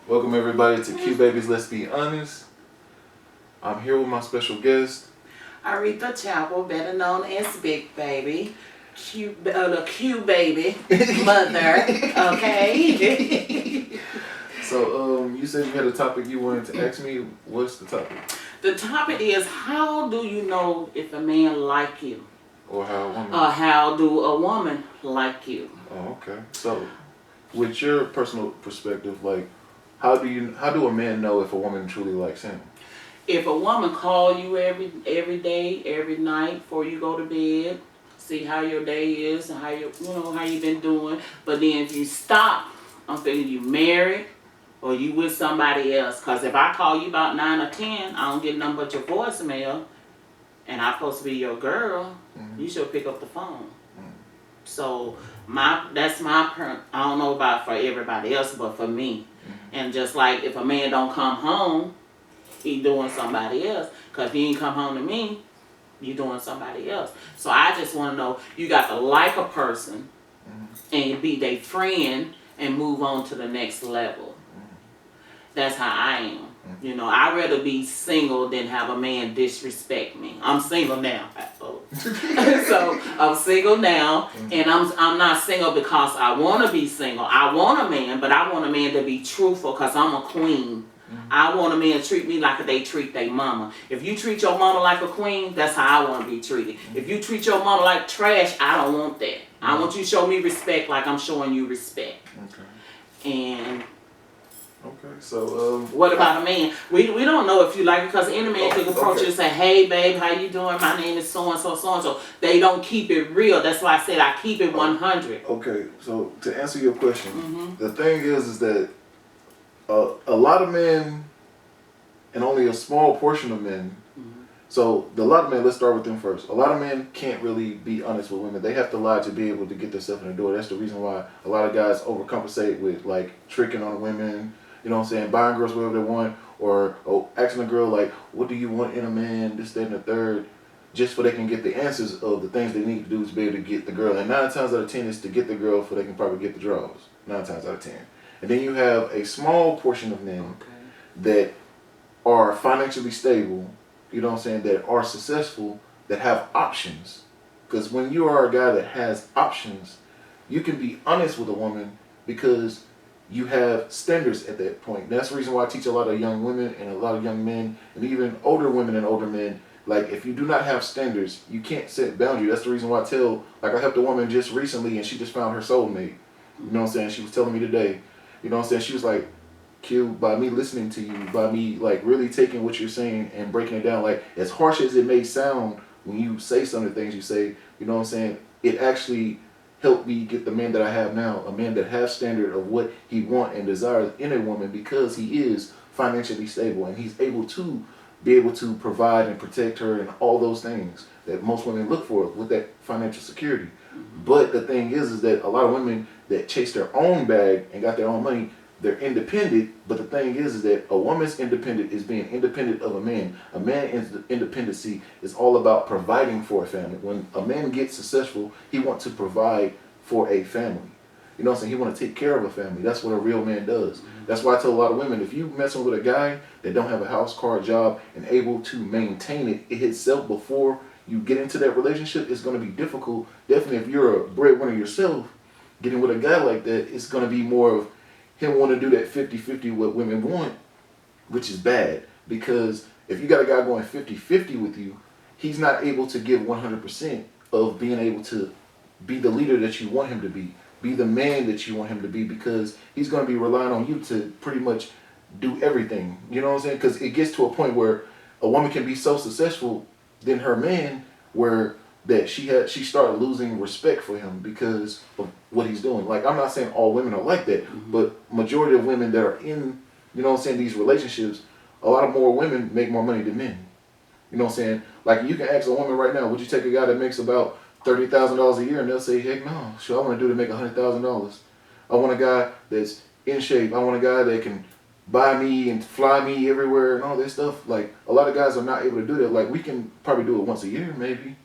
Welcome everybody to Qbaby's Let's Be Honest. I'm here with my special guest. Aretha Chapel, better known as Big Baby. The Qbaby mother, okay? So, you said you had a topic you wanted to ask me. What's the topic? The topic is, how do you know if a man like you? Or how a woman? How do a woman like you? Oh, okay. So, with your personal perspective, like, how do a man know if a woman truly likes him? If a woman call you every day, every night before you go to bed, see how your day is and how how you been doing. But then if you stop, I'm thinking you married or you with somebody else. Cause if I call you about 9 or 10, I don't get nothing but your voicemail, and I'm supposed to be your girl. Mm-hmm. You should pick up the phone. Mm-hmm. So that's my I don't know about for everybody else, but for me. Mm-hmm. And just like if a man don't come home, he doing somebody else. Cause if he ain't come home to me, you doing somebody else. So I just want to know, you got to like a person and be their friend and move on to the next level. That's how I am. You know, I'd rather be single than have a man disrespect me. I'm single now. So I'm single now, and I'm not single because I want to be single. I want a man, but I want a man to be truthful because I'm a queen. I want a man to treat me like they treat their mama. If you treat your mama like a queen, that's how I want to be treated. If you treat your mama like trash, I don't want that. I want you to show me respect like I'm showing you respect. Okay. And okay, so what about a man? We don't know if you like it because any man could approach you and say, "Hey, babe, how you doing? My name is so and so, so and so." They don't keep it real. That's why I said I keep it 100. Okay, so to answer your question, the thing is that a lot of men and only a small portion of men. So a lot of men, let's start with them first. A lot of men can't really be honest with women. They have to lie to be able to get themselves in the door. That's the reason why a lot of guys overcompensate with like tricking on women. You know what I'm saying? Buying girls whatever they want, or asking a girl like, "What do you want in a man?" This, that, and the third, just so they can get the answers of the things they need to do to be able to get the girl. And 9 times out of 10 is to get the girl so they can probably get the draws. 9 times out of 10. And then you have a small portion of men that are financially stable, you know what I'm saying, that are successful, that have options. Because when you are a guy that has options, you can be honest with a woman because you have standards at that point. That's the reason why I teach a lot of young women and a lot of young men, and even older women and older men, like if you do not have standards, you can't set boundaries. That's the reason why I helped a woman just recently and she just found her soulmate. You know what I'm saying? She was telling me today, you know what I'm saying? She was like, Q, by me listening to you, by me like really taking what you're saying and breaking it down, like as harsh as it may sound when you say some of the things you say, you know what I'm saying? It actually helped me get the man that I have now, a man that has standard of what he wants and desires in a woman because he is financially stable and he's able to be able to provide and protect her and all those things that most women look for with that financial security. But the thing is that a lot of women that chase their own bag and got their own money, they're independent. But the thing is that a woman's independent is being independent of a man. A man's independency is all about providing for a family. When a man gets successful, he wants to provide for a family. You know what I'm saying? He wants to take care of a family. That's what a real man does. That's why I tell a lot of women, if you messing with a guy that don't have a house, car, job, and able to maintain it itself before you get into that relationship, it's going to be difficult. Definitely if you're a breadwinner yourself, getting with a guy like that, it's going to be more of him want to do that 50-50 what women want, which is bad. Because if you got a guy going 50-50 with you, he's not able to give 100% of being able to be the leader that you want him to be the man that you want him to be, because he's going to be relying on you to pretty much do everything. You know what I'm saying? Because it gets to a point where a woman can be so successful than her man where that she started losing respect for him because of what he's doing. Like, I'm not saying all women are like that, but majority of women that are in, you know what I'm saying, these relationships, a lot of more women make more money than men. You know what I'm saying? Like, you can ask a woman right now, would you take a guy that makes about $30,000 a year? And they'll say, heck no. Sure, I want to do to make $100,000. I want a guy that's in shape. I want a guy that can buy me and fly me everywhere and all that stuff. Like, a lot of guys are not able to do that. Like, we can probably do it once a year, maybe.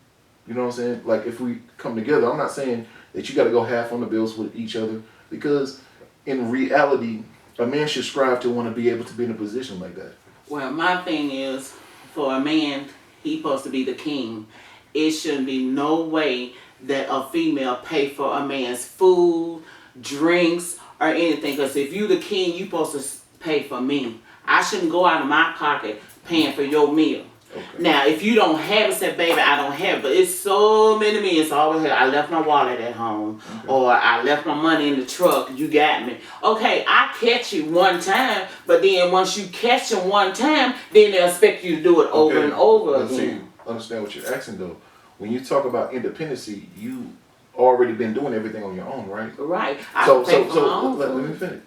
You know what I'm saying? Like, if we come together, I'm not saying that you got to go half on the bills with each other, because in reality, a man should strive to want to be able to be in a position like that. Well, my thing is, for a man, he's supposed to be the king. It shouldn't be no way that a female pay for a man's food, drinks, or anything. Because if you the king, you supposed to pay for me. I shouldn't go out of my pocket paying for your meal. Okay. Now, if you don't have it, say, baby, I don't have it. But it's so many men. It's always, I left my wallet at home. Okay. Or I left my money in the truck. You got me. Okay, I catch you one time. But then once you catch them one time, then they expect you to do it over and over again. See, understand what you're asking, though. When you talk about independency, you already been doing everything on your own, right? Right. So let me finish.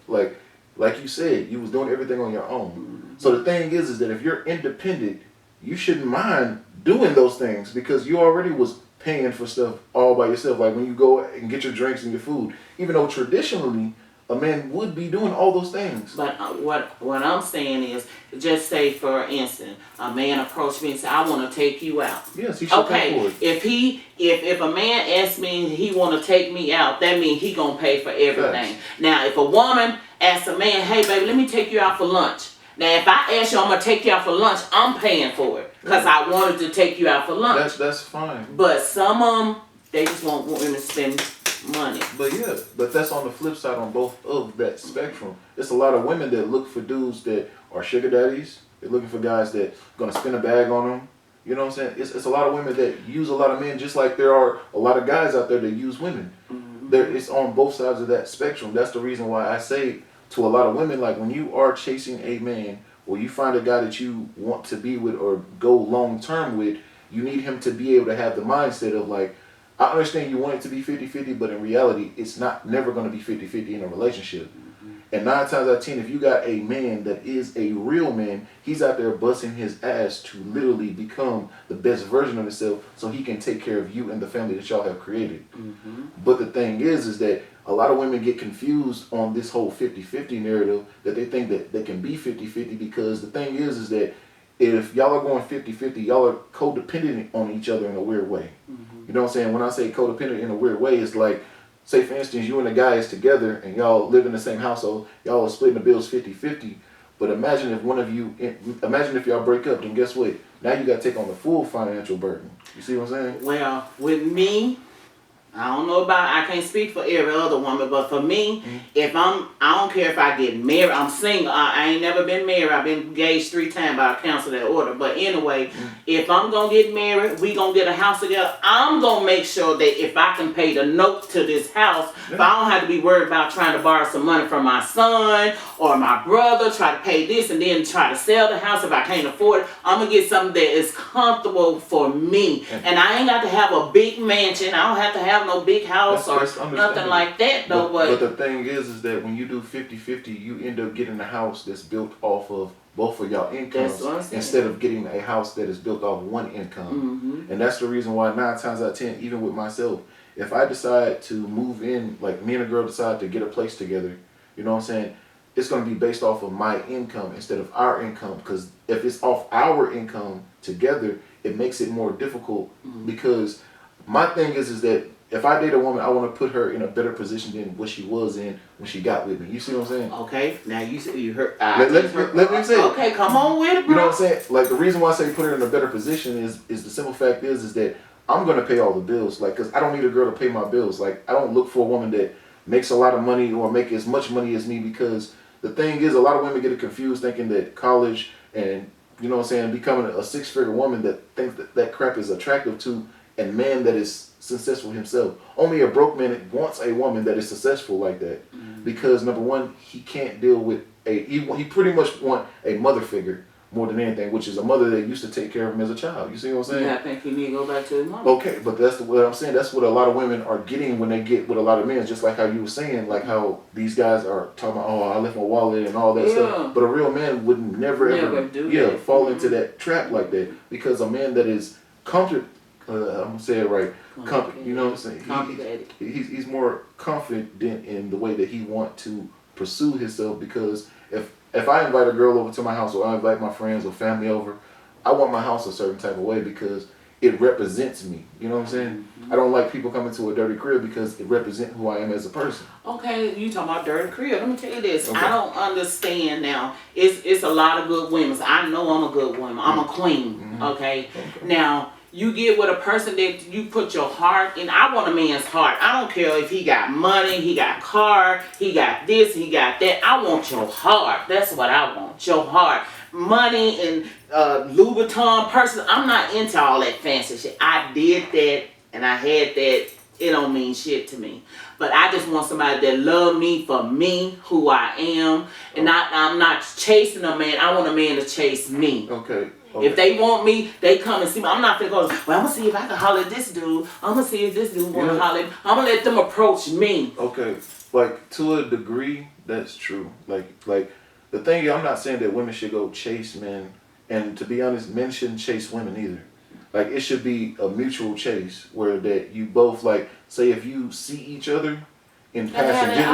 Like you said, you was doing everything on your own. Mm-hmm. So the thing is that if you're independent, you shouldn't mind doing those things because you already was paying for stuff all by yourself. Like when you go and get your drinks and your food, even though traditionally a man would be doing all those things. But what I'm saying is, just say for instance, a man approached me and said, "I want to take you out." Yes, he should pay for it. If a man asks me he want to take me out, that means he gonna pay for everything. Yes. Now, if a woman asks a man, "Hey, baby, let me take you out for lunch." Now, if I ask you, I'm gonna take you out for lunch, I'm paying for it because I wanted to take you out for lunch. That's fine. But some of them, they just want women to spend money. But that's on the flip side on both of that spectrum. It's a lot of women that look for dudes that are sugar daddies. They're looking for guys that gonna spin a bag on them. You know what I'm saying? It's a lot of women that use a lot of men, just like there are a lot of guys out there that use women. Mm-hmm. It's on both sides of that spectrum. That's the reason why I say to a lot of women, like when you are chasing a man or you find a guy that you want to be with or go long term with, you need him to be able to have the mindset of like, I understand you want it to be 50-50, but in reality, it's never going to be 50-50 in a relationship. Mm-hmm. And 9 times out of 10, if you got a man that is a real man, he's out there busting his ass to literally become the best version of himself so he can take care of you and the family that y'all have created. Mm-hmm. But the thing is that a lot of women get confused on this whole 50-50 narrative, that they think that they can be 50-50 because the thing is that if y'all are going 50-50, y'all are codependent on each other in a weird way. Mm-hmm. You know what I'm saying? When I say codependent in a weird way, it's like, say for instance, you and the guy is together and y'all live in the same household, y'all are splitting the bills 50-50. But imagine if y'all break up, then guess what? Now you got to take on the full financial burden. You see what I'm saying? Well, with me, I don't know about, I can't speak for every other woman, but for me, if I don't care if I get married, I'm single, I ain't never been married, I've been engaged 3 times, but I cancel that order. But anyway, if I'm going to get married, we going to get a house together, I'm going to make sure that if I can pay the note to this house, if I don't have to be worried about trying to borrow some money from my son or my brother, try to pay this and then try to sell the house if I can't afford it, I'm going to get something that is comfortable for me. And I ain't got to have a big mansion, I don't have to have no big house or nothing like that though. But the thing is that when you do 50-50, you end up getting a house that's built off of both of y'all incomes instead of getting a house that is built off one income. Mm-hmm. And that's the reason why 9 times out of 10, even with myself, if I decide to move in, like me and a girl decide to get a place together, you know what I'm saying, it's going to be based off of my income instead of our income. Because if it's off our income together, it makes it more difficult. Mm-hmm. Because my thing is that if I date a woman, I want to put her in a better position than what she was in when she got with me. You see what I'm saying? Okay. Now you heard. Let me say. Okay, come on with it, bro. You know what I'm saying? Like the reason why I say put her in a better position is the simple fact is that I'm gonna pay all the bills. Like, cause I don't need a girl to pay my bills. Like, I don't look for a woman that makes a lot of money or make as much money as me, because the thing is, a lot of women get it confused thinking that college and, you know what I'm saying, becoming a 6-figure woman that thinks that crap is attractive to a man that is successful himself. Only a broke man wants a woman that is successful like that. Mm-hmm. Because number one, he can't deal with he pretty much want a mother figure more than anything, which is a mother that used to take care of him as a child. You see what I'm saying? Yeah, I think you need to go back to his mom. Okay, but that's what I'm saying. That's what a lot of women are getting when they get with a lot of men, just like how you were saying, like how these guys are talking about, oh, I left my wallet and all that stuff. But a real man would never ever fall into that trap like that, because a man that is comfortable, I'm gonna say it right, you know what I'm saying? He's more confident in the way that he want to pursue himself, because if I invite a girl over to my house, or I invite my friends or family over, I want my house a certain type of way, because it represents me. You know what I'm saying? Mm-hmm. I don't like people coming to a dirty crib because it represents who I am as a person. Okay, you talking about dirty crib. Let me tell you this. Okay. I don't understand now. It's a lot of good women. I know I'm a good woman. I'm a queen. Mm-hmm. Okay? Now, you get with a person that you put your heart in. I want a man's heart. I don't care if he got money, he got car, he got this, he got that. I want your heart. That's what I want. Your heart. Money and Louis Vuitton purses. I'm not into all that fancy shit. I did that and I had that. It don't mean shit to me. But I just want somebody that love me for me, who I am. And I'm not chasing a man. I want a man to chase me. Okay. If they want me, they come and see me. I'm not gonna go, well, I'm gonna see if I can holler at this dude. I'm gonna see if this dude wanna holler at me. I'm gonna let them approach me. Okay. Like, to a degree, that's true. Like the thing, I'm not saying that women should go chase men. And to be honest, men shouldn't chase women either. Like, it should be a mutual chase where that you both, like, say if you see each other in passing,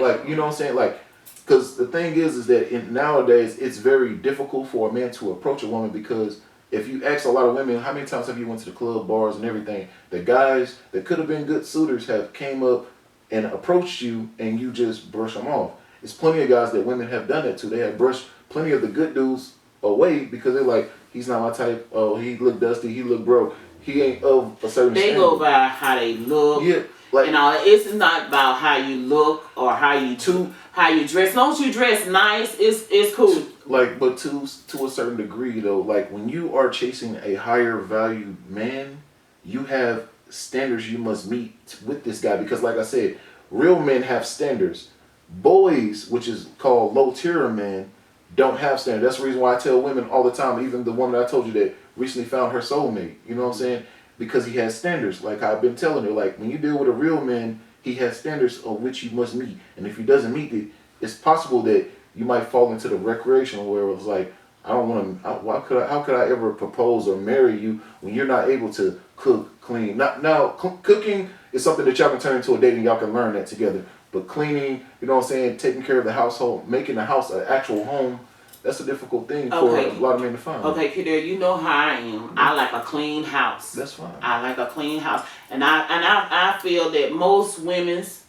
like you know what I'm saying? Like, because the thing is that nowadays it's very difficult for a man to approach a woman, because if you ask a lot of women, how many times have you went to the club, bars, and everything, the guys that could have been good suitors have came up and approached you and you just brush them off. It's plenty of guys that women have done that to. They have brushed plenty of the good dudes away because they're like, he's not my type. Oh, he look dusty. He look broke. He ain't of a certain They standard. go by how they look. Yeah. Like, and all. It's not about how you look or how you dress. As long as you dress nice, it's cool. Like, but to a certain degree though, like when you are chasing a higher value man, you have standards you must meet with this guy, because like I said, real men have standards. Boys, which is called low tier men, don't have standards. That's the reason why I tell women all the time, even the woman I told you that recently found her soulmate, you know what I'm saying? Because he has standards. Like I've been telling her, like when you deal with a real man, he has standards of which you must meet. And if he doesn't meet it, it's possible that you might fall into the recreational where it's like, I don't want to, how could I ever propose or marry you when you're not able to cook, clean? Cooking is something that y'all can turn into a date and y'all can learn that together. But cleaning, you know what I'm saying, taking care of the household, making the house an actual home, that's a difficult thing for a lot of men to find. Okay, Kidder, you know how I am. I like a clean house. That's fine. I like a clean house. And I feel that most women's,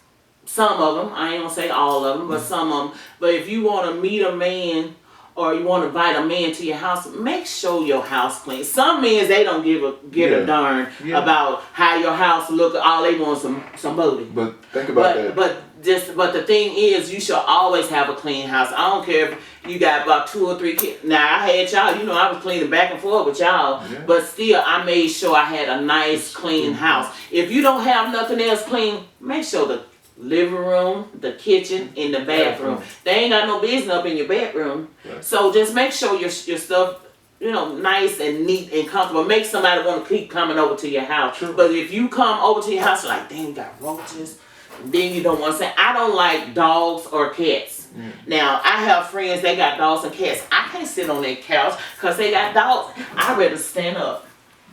some of them, I ain't gonna say all of them, but some of them, but if you want to meet a man or you want to invite a man to your house, make sure your house clean. Some men, they don't give a darn about how your house look. All they want is some booty. But think about that. But the thing is, you should always have a clean house. I don't care if you got about 2 or 3 kids. Now, I had y'all, you know, I was cleaning back and forth with y'all. Yeah. But still, I made sure I had a nice, clean house. If you don't have nothing else clean, make sure the living room, the kitchen, and the bathroom. They ain't got no business up in your bedroom. Right. So just make sure your stuff, you know, nice and neat and comfortable. Make somebody want to keep coming over to your house. True. But if you come over to your house, you're like, dang, you got roaches. Then you don't want to say, I don't like dogs or cats. Now, I have friends, they got dogs and cats. I can't sit on their couch because they got dogs. I'd rather stand up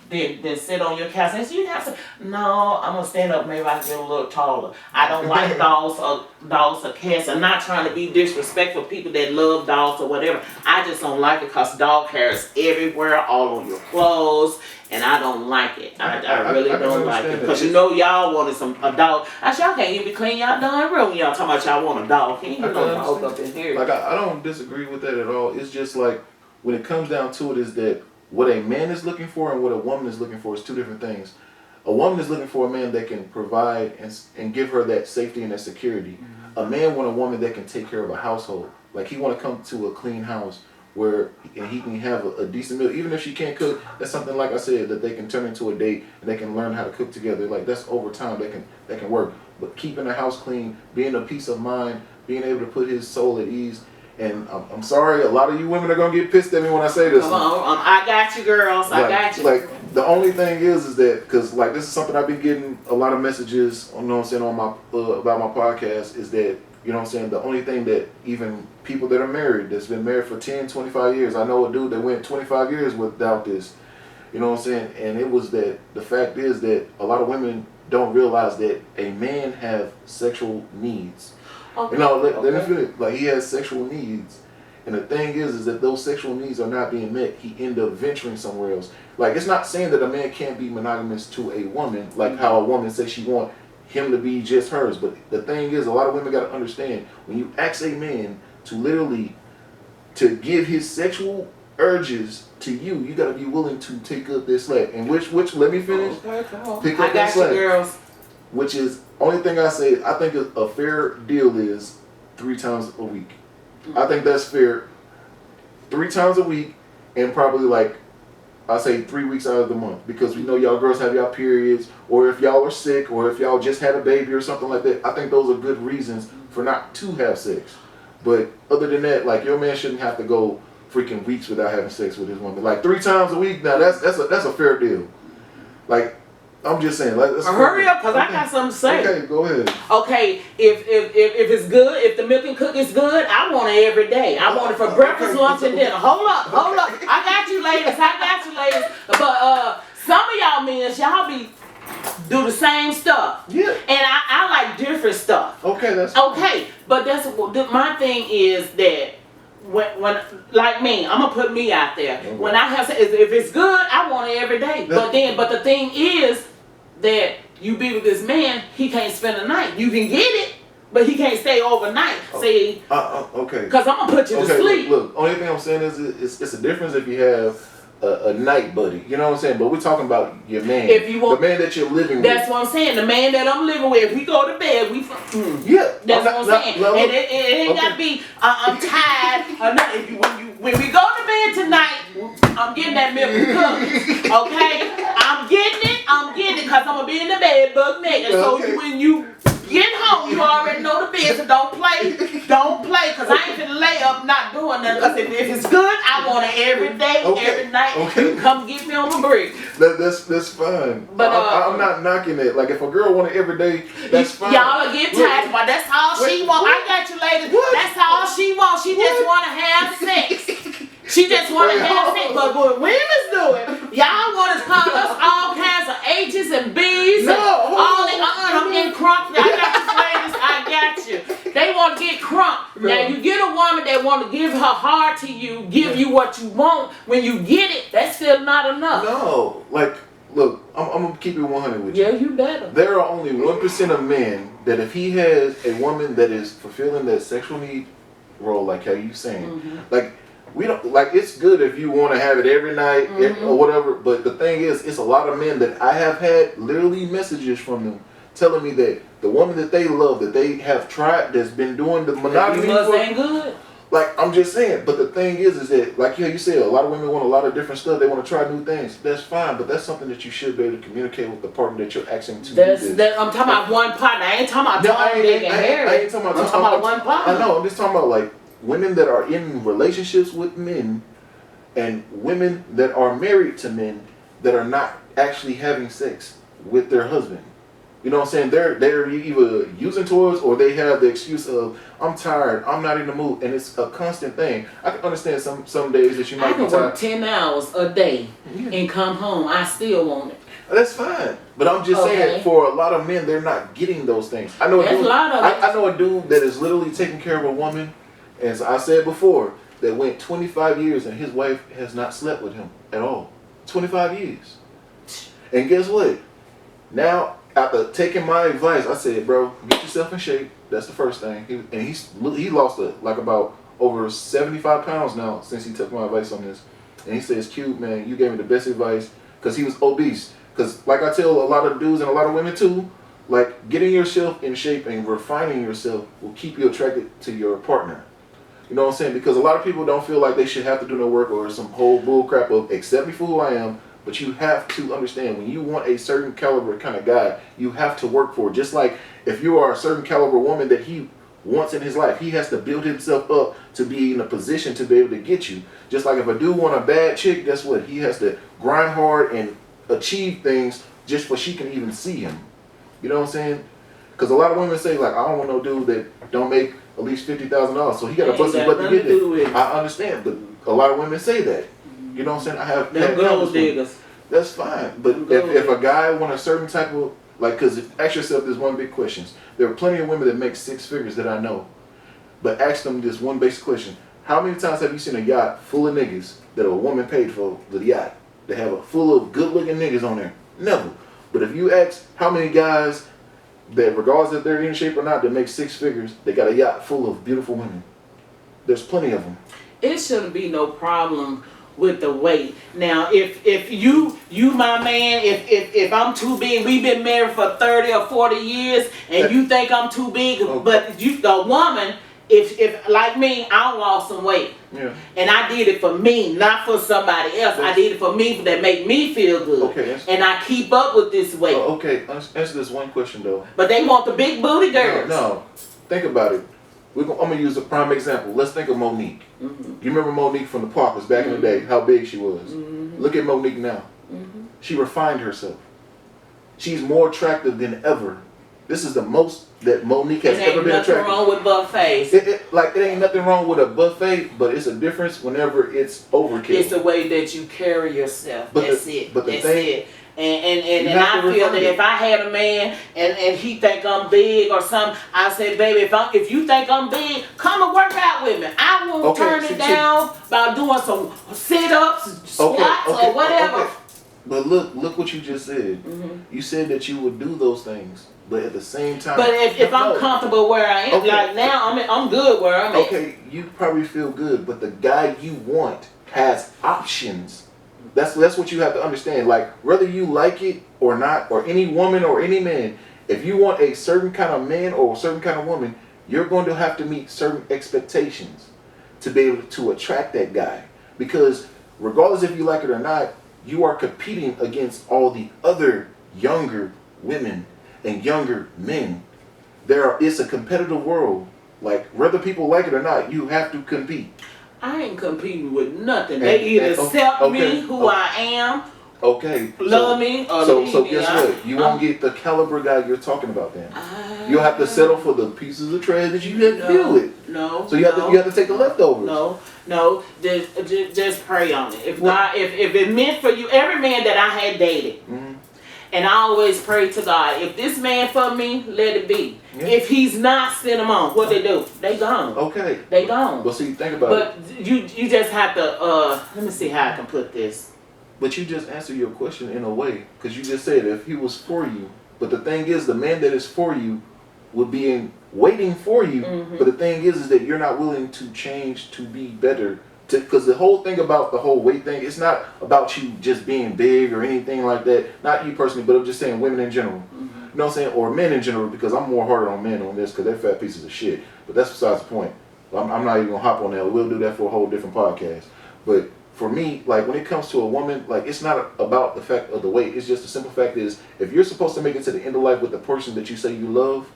than sit on your couch. And so you have to, no, I'm going to stand up, maybe I can get a little taller. I don't like dogs or cats. I'm not trying to be disrespectful to people that love dogs or whatever. I just don't like it because dog hair is everywhere, all on your clothes. And I don't like it. I really don't like it. Because you know y'all wanted a dog. Actually, y'all can't even clean y'all darn room when y'all talking about y'all want a dog. Can't even no dog up in here. Like, I don't disagree with that at all. It's just like, when it comes down to it, is that what a man is looking for and what a woman is looking for is two different things. A woman is looking for a man that can provide and give her that safety and that security. Mm-hmm. A man wants a woman that can take care of a household. Like, he want to come to a clean house where he can have a decent meal. Even if she can't cook, that's something, like I said, that they can turn into a date and they can learn how to cook together. Like, that's over time that can work. But keeping the house clean, being a peace of mind, being able to put his soul at ease. And I'm sorry, a lot of you women are gonna get pissed at me when I say this. Come on, I got you, girls. I got you. Like, the only thing is that, because like this is something I've been getting a lot of messages, you know what I'm saying, on my about my podcast, is that, you know what I'm saying, the only thing that even people that are married, that's been married for 10, 25 years, I know a dude that went 25 years without this, you know what I'm saying, and it was that, the fact is that a lot of women don't realize that a man have sexual needs. Okay. You know, let me feel it. Like, he has sexual needs, And the thing is that those sexual needs are not being met. He end up venturing somewhere else. Like, it's not saying that a man can't be monogamous to a woman, like how a woman says she want him to be just hers. But the thing is, a lot of women got to understand, when you ask a man to literally to give his sexual urges to you, you got to be willing to take up this slack. And which let me finish. Okay, come on. Pick up I that got slack. you, girls. Which is, only thing I say, I think a fair deal is 3 times a week. I think that's fair. 3 times a week, and probably like, I say 3 weeks out of the month, because we know y'all girls have y'all periods, or if y'all are sick, or if y'all just had a baby or something like that. I think those are good reasons for not to have sex. But other than that, like, your man shouldn't have to go freaking weeks without having sex with his woman. Like 3 times a week, now that's a fair deal. Like, I'm just saying. Like, hurry up, cause I got something to say. Okay, go ahead. Okay, if it's good, if the milk and cookie is good, I want it every day. I want it for breakfast, lunch, and dinner. Hold up. I got you, ladies. But some of y'all men, y'all be do the same stuff. Yeah. And I like different stuff. Okay, that's okay. But that's my thing is that. When like me, I'm gonna put me out there. Okay. When I have, if it's good, I want it every day. But the thing is that you be with this man, he can't spend the night. You can get it, but he can't stay overnight. See? Okay. Because I'm gonna put you to sleep. Look, only thing I'm saying is it's a difference if you have a night buddy. You know what I'm saying? But we're talking about your man. If you want, the man that you're living with. That's what I'm saying. The man that I'm living with. If we go to bed, yeah. That's what I'm saying. And it ain't gotta be. I'm tired or nothing. When we go to bed tonight, I'm getting that milk and cookies. Okay? I'm getting it because I'm gonna be in the bed bug naked. So when you get home, you already know the bed, so don't play, because I ain't finna lay up not doing nothing. Because if it's good, I want it every day, every night. Okay. Come get me on my break. That's fine. But I'm not knocking it. Like, if a girl want it every day, that's fine. Y'all will get tired, but that's all she want. I got you, ladies. That's all she wants. She just want to have sex. She just want to have sex. But what women's doing, y'all want to call us all kinds of H's and B's. No, all that. I'm getting crunk. I got you, ladies. I got you. They want to get crunk. No. Now, you get a woman that want to give her heart to you, give you what you want. When you get it, that's still not enough. No. Like, look, I'm going to keep it 100 with you. Yeah, you better. There are only 1% of men that if he has a woman that is fulfilling that sexual need role, like how you saying, like, we don't, like, it's good if you want to have it every night or whatever, but the thing is, it's a lot of men that I have had literally messages from them telling me that the woman that they love, that they have tried, that's been doing the monogamy ain't good. Like, I'm just saying, but the thing is that, like you said, a lot of women want a lot of different stuff. They want to try new things. That's fine, but that's something that you should be able to communicate with the partner that you're asking to do this. I'm talking about one partner. I ain't talking about I ain't talking about one partner. I know. I'm just talking about, like, women that are in relationships with men and women that are married to men that are not actually having sex with their husband. You know what I'm saying? They're either using toys or they have the excuse of, I'm tired, I'm not in the mood, and it's a constant thing. I can understand some days that you might be tired. I can work 10 hours a day and come home. I still want it. That's fine, but I'm just saying, for a lot of men, they're not getting those things. I know I know a dude that is literally taking care of a woman, as I said before, that went 25 years and his wife has not slept with him at all. 25 years. And guess what? Now, after taking my advice, I said, bro, get yourself in shape. That's the first thing. He lost like about over 75 pounds now since he took my advice on this. And he says, Q, man, you gave me the best advice, because he was obese. Because like I tell a lot of dudes and a lot of women too, like, getting yourself in shape and refining yourself will keep you attracted to your partner. You know what I'm saying? Because a lot of people don't feel like they should have to do no work or some whole bull crap of accept me for who I am. But you have to understand, when you want a certain caliber kind of guy, you have to work for it. Just like if you are a certain caliber woman that he wants in his life, he has to build himself up to be in a position to be able to get you. Just like if a dude want a bad chick, guess what? He has to grind hard and achieve things just for she can even see him. You know what I'm saying? Because a lot of women say, like, I don't want no dude that don't make at least $50,000, so he got to bust his butt to get it. I understand, but a lot of women say that. You know what I'm saying? I have gold diggers. That's fine, but if a guy want a certain type of, like, because ask yourself this one big question. There are plenty of women that make 6 figures that I know, but ask them this one basic question: How many times have you seen a yacht full of niggas that a woman paid for the yacht? They have a full of good-looking niggas on there. Never. But if you ask how many guys that, regardless if they're in shape or not, that make 6 figures, they got a yacht full of beautiful women. There's plenty of them. It shouldn't be no problem with the weight. Now, if you my man, if I'm too big, we've been married for 30 or 40 years, and you think I'm too big, but the woman, if like me, I lost some weight. Yeah. And I did it for me, not for somebody else. I did it for me that make me feel good. Okay. And I keep up with this weight. Okay, answer this one question though. But they want the big booty girls. No. Think about it. I'm going to use a prime example. Let's think of Monique. You remember Monique from the Parkers back in the day, how big she was. Look at Monique now. She refined herself. She's more attractive than ever. This is the most that Monique has ever been attractive. Ain't nothing wrong with buffets. It ain't nothing wrong with a buffet, but it's a difference whenever it's overkill. It's the way that you carry yourself. That's it. That's it. And I feel that if I had a man and he think I'm big or something, I say, baby, if you think I'm big, come and work out with me. I won't turn it down by doing some sit-ups, squats, or whatever. But look what you just said. You said that you would do those things, but at the same time. But if I'm comfortable where I am, like now, I'm good where I'm at. Okay, you probably feel good, but the guy you want has options. That's what you have to understand. Like, whether you like it or not, or any woman or any man, if you want a certain kind of man or a certain kind of woman, you're going to have to meet certain expectations to be able to attract that guy. Because regardless if you like it or not, you are competing against all the other younger women and younger men. It's a competitive world. Like, whether people like it or not, you have to compete. I ain't competing with nothing. They either accept me who I am, love me, or leave me. So guess what? You won't get the caliber guy you're talking about then. You'll have to settle for the pieces of trash that you didn't deal with. No. So you have to take the leftovers. No. Just pray on it. If it meant for you, every man that I had dated, and I always pray to God, if this man for me, let it be. Yeah. If he's not, send him on. What they do? They gone. Okay. They gone. But see, think about it. But you just have to, let me see how I can put this. But you just answered your question in a way, because you just said if he was for you. But the thing is, the man that is for you would be waiting for you. But the thing is that you're not willing to change to be better. Because the whole thing about the whole weight thing, it's not about you just being big or anything like that. Not you personally, but I'm just saying women in general. You know what I'm saying? Or men in general, because I'm more harder on men on this because they're fat pieces of shit. But that's besides the point. I'm not even going to hop on that. We'll do that for a whole different podcast. But for me, like when it comes to a woman, like it's not about the fact of the weight. It's just the simple fact is, if you're supposed to make it to the end of life with the person that you say you love,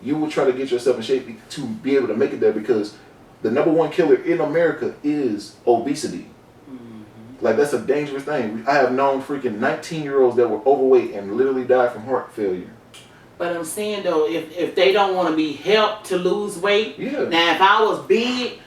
you will try to get yourself in shape to be able to make it there, because the #1 killer in America is obesity. Like, that's a dangerous thing. I have known freaking 19-year-olds that were overweight and literally died from heart failure. But I'm saying though, if they don't want to be helped to lose weight, now if I was big,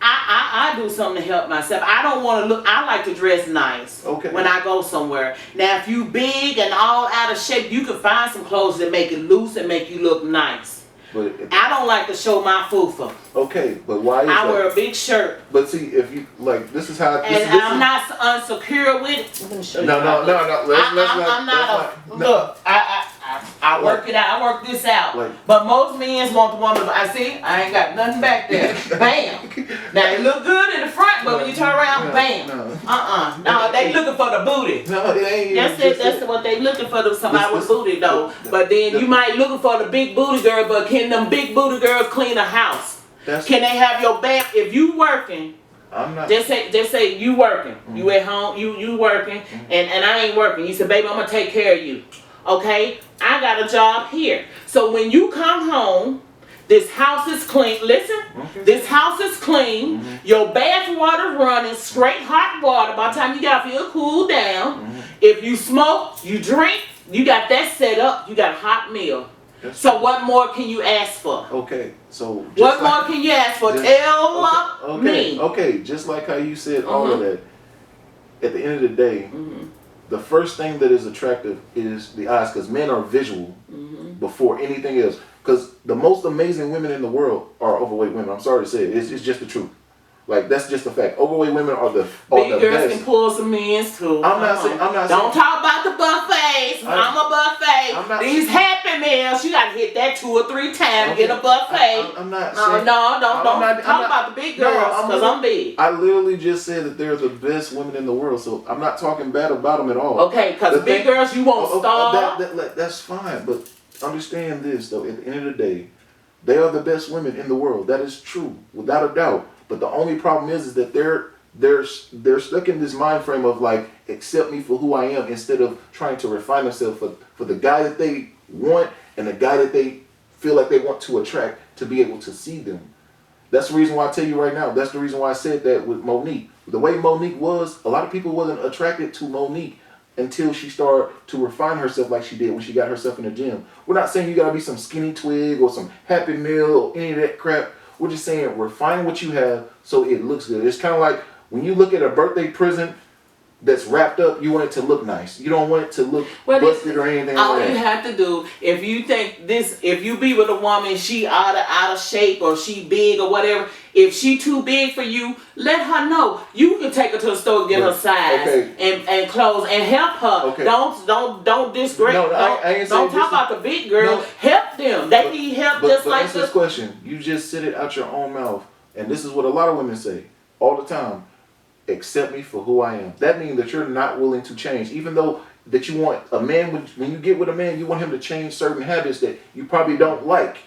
I do something to help myself. I don't want to look, I like to dress nice when I go somewhere. Now if you big and all out of shape, you can find some clothes that make it loose and make you look nice. But I don't like to show my fufa. Okay, but why is I wear a big shirt. But see, if you, like, this is how... I'm not unsecure with it. Let me show you. No. I'm not a... Look, I work it out. I work this out. Like, but most men want the woman... I ain't got nothing back there. Bam. Now, it look good in the front, but when you turn around, bam. No, they looking for the booty. No, it ain't. That's what they looking for, somebody with booty, though. But then you might looking for the big booty girl, but can them big booty girls clean a house? Can they have your back if you working? I'm not. Just say you working. You at home. You working, and I ain't working. You say, baby, I'm gonna take care of you. Okay, I got a job here. So when you come home, this house is clean. Listen, this house is clean. Your bath water running straight hot water. By the time you got to feel cool down. If you smoke, you drink. You got that set up. You got a hot meal. So what more can you ask for? Okay, so what more can you ask for? Tell me. Okay, just like how you said all of that. At the end of the day, the first thing that is attractive is the eyes, because men are visual before anything else. Because the most amazing women in the world are overweight women. I'm sorry to say it. It's just the truth. Like, that's just a fact. Overweight women are the Big girls best. can pull some men's too. I'm not saying. Don't talk about the buffets. I'm a buffet. These Happy Meals, you gotta hit that 2 or 3 times. Okay. Get a buffet. I'm not. No, saying, don't talk about the big girls because I'm big. I literally just said that they're the best women in the world, so I'm not talking bad about them at all. Okay, because big girls you won't starve. That's fine, but understand this though. At the end of the day, they are the best women in the world. That is true, without a doubt. But the only problem is that they're stuck in this mind frame of like, accept me for who I am, instead of trying to refine themselves for the guy that they want and the guy that they feel like they want to attract, to be able to see them. That's the reason why I tell you right now. That's the reason why I said that with Monique. The way Monique was, a lot of people wasn't attracted to Monique until she started to refine herself like she did when she got herself in the gym. We're not saying you gotta be some skinny twig or some Happy Meal or any of that crap. We're just saying refine what you have so it looks good. It's kind of like when you look at a birthday present that's wrapped up, you want it to look nice. You don't want it to look busted or anything like that. All you have to do, if you think this, if you be with a woman, she out of shape or she big or whatever, if she too big for you, let her know. You can take her to the store and get her size and clothes and help her. Okay. Don't disgrace. No, don't talk about the big girl. No. Help them. They need help just like this. This question. You just said it out your own mouth, and this is what a lot of women say all the time. Accept me for who I am. That means that you're not willing to change, even though that you want a man. When you get with a man, you want him to change certain habits that you probably don't like.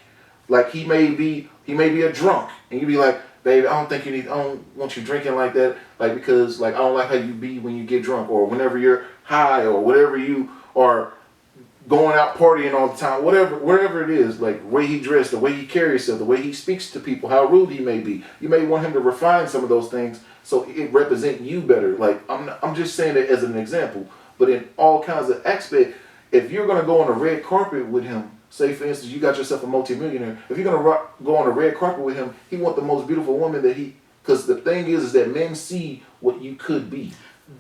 Like he may be a drunk, and you be like, babe, I don't want you drinking like that, like because like I don't like how you be when you get drunk or whenever you're high or whatever you are going out partying all the time, wherever it is, like the way he dressed, the way he carries himself, the way he speaks to people, how rude he may be. You may want him to refine some of those things so it represent you better. Like I'm just saying it as an example, but in all kinds of aspects, if you're gonna go on a red carpet with him, say for instance you got yourself a multimillionaire, if you're gonna go on a red carpet with him, he want the most beautiful woman that because the thing is that men see what you could be.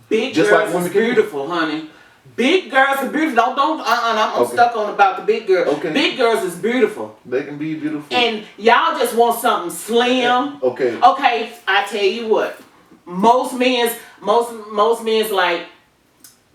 Big just girls like is beautiful, honey. Big girls are beautiful. I'm stuck on about the big girls. Okay. Big girls is beautiful. They can be beautiful. And y'all just want something slim. Okay. Okay, I tell you what. Most men's like,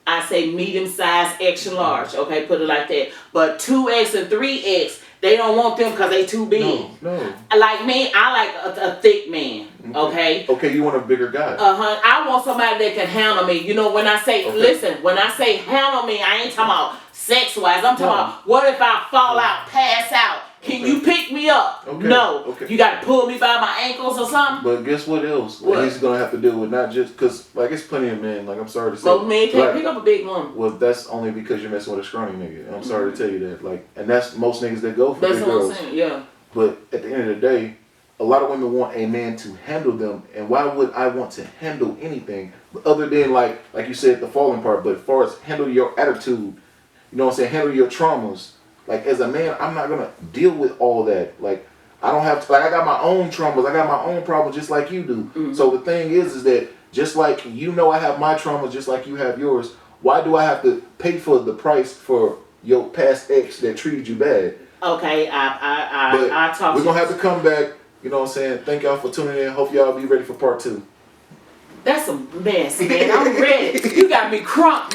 I say medium size, extra large. Okay, put it like that. But 2X and 3X, they don't want them because they too big. No. Like me, I like a thick man. Okay. Okay, you want a bigger guy. I want somebody that can handle me. You know, when I say listen, when I say handle me, I ain't talking about sex wise. I'm talking about what if I fall out, pass out? Can you pick me up? Okay. No. Okay. You got to pull me by my ankles or something? But guess what else? What? He's going to have to deal with not just, because, like, it's plenty of men, like, I'm sorry to say. Most men can't pick up a big woman. Well, that's only because you're messing with a scrawny nigga. I'm sorry to tell you that. Like, and that's most niggas that go for big girls. That's what I'm saying, yeah. But at the end of the day, a lot of women want a man to handle them. And why would I want to handle anything other than, like you said, the falling part, but as far as handle your attitude, you know what I'm saying, handle your traumas. Like, as a man, I'm not going to deal with all that. Like, I don't have to, like, I got my own traumas. I got my own problems just like you do. Mm-hmm. So the thing is that just like you know I have my traumas just like you have yours, why do I have to pay for the price for your past ex that treated you bad? Okay, I talk. We're going to have to come back. You know what I'm saying? Thank y'all for tuning in. Hope y'all be ready for part 2. That's a mess, man. I'm ready. You got me crunk.